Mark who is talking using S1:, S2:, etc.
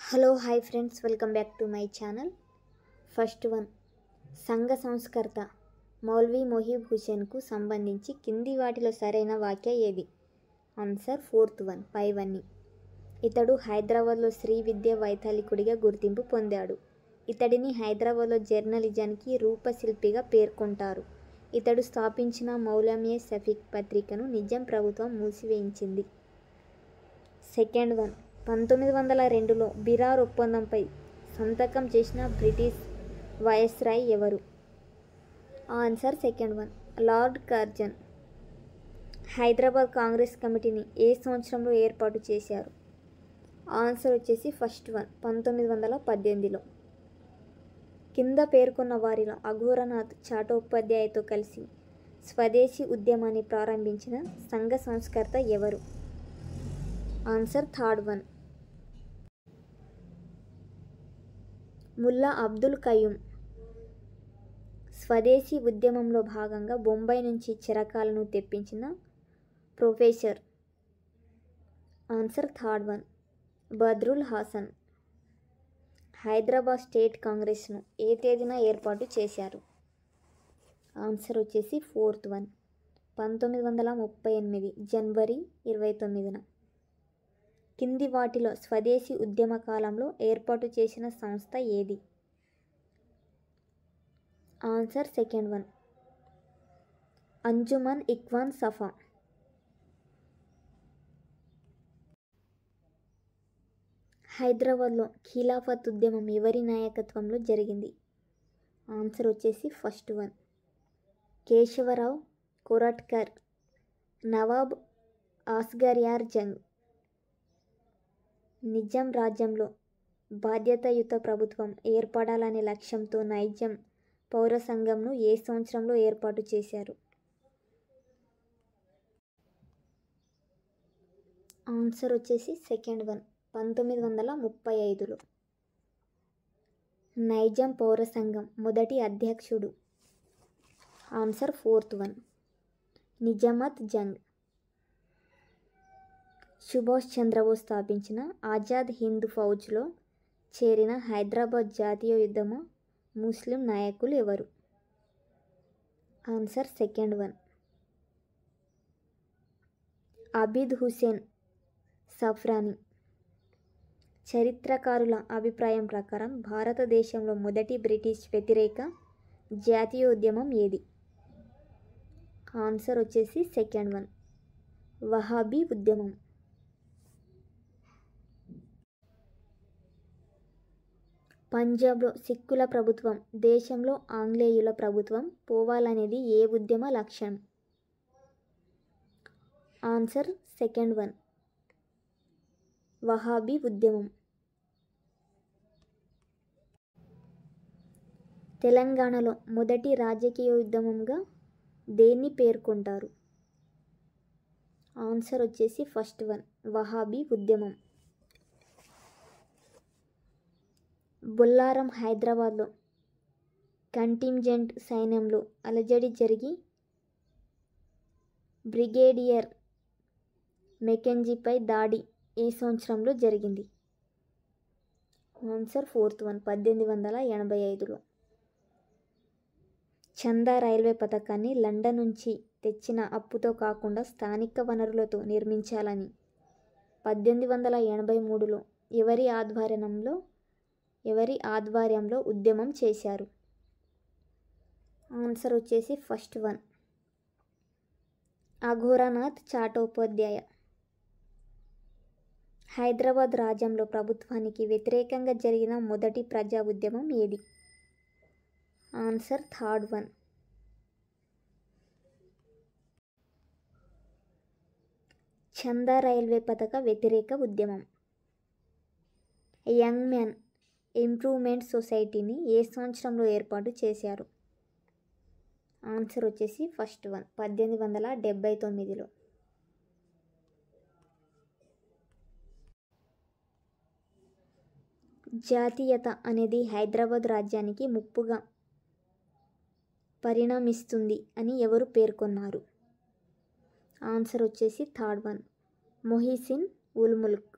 S1: Hello hi friends, welcome back to my channel. First one, సంఘ సంస్కర్త మౌల్వీ మొహీబ్ హుసేన్కు సంబంధించి కింది వాటిలో సరైన వాక్య ఏది? ఆన్సర్ ఫోర్త్ వన్, పైవన్నీ. ఇతడు హైదరాబాద్లో శ్రీ విద్య వైతాళికుడిగా గుర్తింపు పొందాడు. ఇతడిని హైదరాబాద్లో జర్నలిజానికి రూపశిల్పిగా పేర్కొంటారు. ఇతడు స్థాపించిన మౌలమే సఫీక్ పత్రికను నిజాం ప్రభుత్వం మూసివేయించింది. సెకండ్ వన్, 1902లో బిరార్ ఒప్పందంపై సంతకం చేసిన బ్రిటిష్ వైస్రాయ్ ఎవరు? Answer second one, lord Curzon. Hyderabad Congress కమిటీని ఏ సంవత్సరంలో ఏర్పాటు చేశారు? ఆన్సర్ వచ్చేసి ఫస్ట్ వన్, 1918లో. కింద పేర్కొన్న వారిలో అఘోరనాథ్ చాటోపాధ్యాయతో కలిసి స్వదేశీ ఉద్యమాన్ని ప్రారంభించిన సంఘ సంస్కర్త ఎవరు? Answer third one, Mulla Abdul Qayyum. స్వదేశీ ఉద్యమంలో భాగంగా బొంబాయి నుంచి చిరకాలను తెప్పించిన professor? Answer third one, Badrul Hasan. Hyderabad state కాంగ్రెస్ను ఏ తేదీన ఏర్పాటు చేశారు? ఆన్సర్ వచ్చేసి ఫోర్త్ వన్, 1938 జనవరి 29న. కింది వాటిలో స్వదేశీ ఉద్యమ కాలంలో ఏర్పాటు చేసిన సంస్థ ఏది? Answer second one, Anjuman Ikhwan Safa. హైదరాబాద్లో ఖిలాఫత్ ఉద్యమం ఎవరి నాయకత్వంలో జరిగింది? ఆన్సర్ వచ్చేసి ఫస్ట్ వన్, కేశవరావు కొరట్కర్, నవాబ్ అస్గర్యార్ జంగ్. నిజాం రాజ్యంలో బాధ్యతాయుత ప్రభుత్వం ఏర్పడాలనే లక్ష్యంతో నైజాం పౌర సంఘంను ఏ సంవత్సరంలో ఏర్పాటు చేశారు? ఆన్సర్ వచ్చేసి సెకండ్ వన్, 1935లో. నైజాం పౌర సంఘం మొదటి అధ్యక్షుడు? Answer fourth one, Nizamat Jung. Subhash Chandrabose స్థాపించిన ఆజాద్ హింద్ ఫౌజ్లో చేరిన హైదరాబాద్ జాతీయోద్యమ ముస్లిం నాయకులు ఎవరు? Answer second one, Abid Hussain Safrani. చరిత్రకారుల అభిప్రాయం ప్రకారం భారతదేశంలో మొదటి బ్రిటిష్ వ్యతిరేక జాతీయోద్యమం ఏది? ఆన్సర్ వచ్చేసి సెకండ్ వన్, వహాబీ ఉద్యమం. పంజాబ్లో సిక్కుల ప్రభుత్వం, దేశంలో ఆంగ్లేయుల ప్రభుత్వం పోవాలనేది ఏ ఉద్యమ లక్ష్యం? ఆన్సర్ సెకండ్ వన్, వహాబీ ఉద్యమం. తెలంగాణలో మొదటి రాజకీయోద్యమంగా దేన్ని పేర్కొంటారు? ఆన్సర్ వచ్చేసి ఫస్ట్ వన్, వహాబీ ఉద్యమం. బొల్లారం హైదరాబాద్లో కంటింజెంట్ సైన్యంలో అలజడి జరిగి బ్రిగేడియర్ మెకెంజీపై దాడి ఏ సంవత్సరంలో జరిగింది? ఆన్సర్ ఫోర్త్ వన్, 1885లో. చందా రైల్వే పథకాన్ని లండన్ నుంచి తెచ్చిన అప్పుతో కాకుండా స్థానిక వనరులతో నిర్మించాలని 1883లో ఎవరి ఆధ్వర్యంలో ఉద్యమం చేశారు? ఆన్సర్ వచ్చేసి ఫస్ట్ వన్, అఘోరనాథ్ చాటోపాధ్యాయ. హైదరాబాద్ రాజ్యంలో ప్రభుత్వానికి వ్యతిరేకంగా జరిగిన మొదటి ప్రజా ఉద్యమం ఏది? ఆన్సర్ థర్డ్ వన్, చందా రైల్వే పథక వ్యతిరేక ఉద్యమం. యంగ్ మ్యాన్ ఇంప్రూవ్మెంట్ సొసైటీని ఏ సంవత్సరంలో ఏర్పాటు చేశారు? ఆన్సర్ వచ్చేసి ఫస్ట్ వన్, 1879లో. జాతీయత అనేది హైదరాబాద్ రాజ్యానికి ముప్పుగా పరిణమిస్తుంది అని ఎవరు పేర్కొన్నారు? ఆన్సర్ వచ్చేసి థర్డ్ వన్, మొహిసిన్ ఉల్ ముల్క్.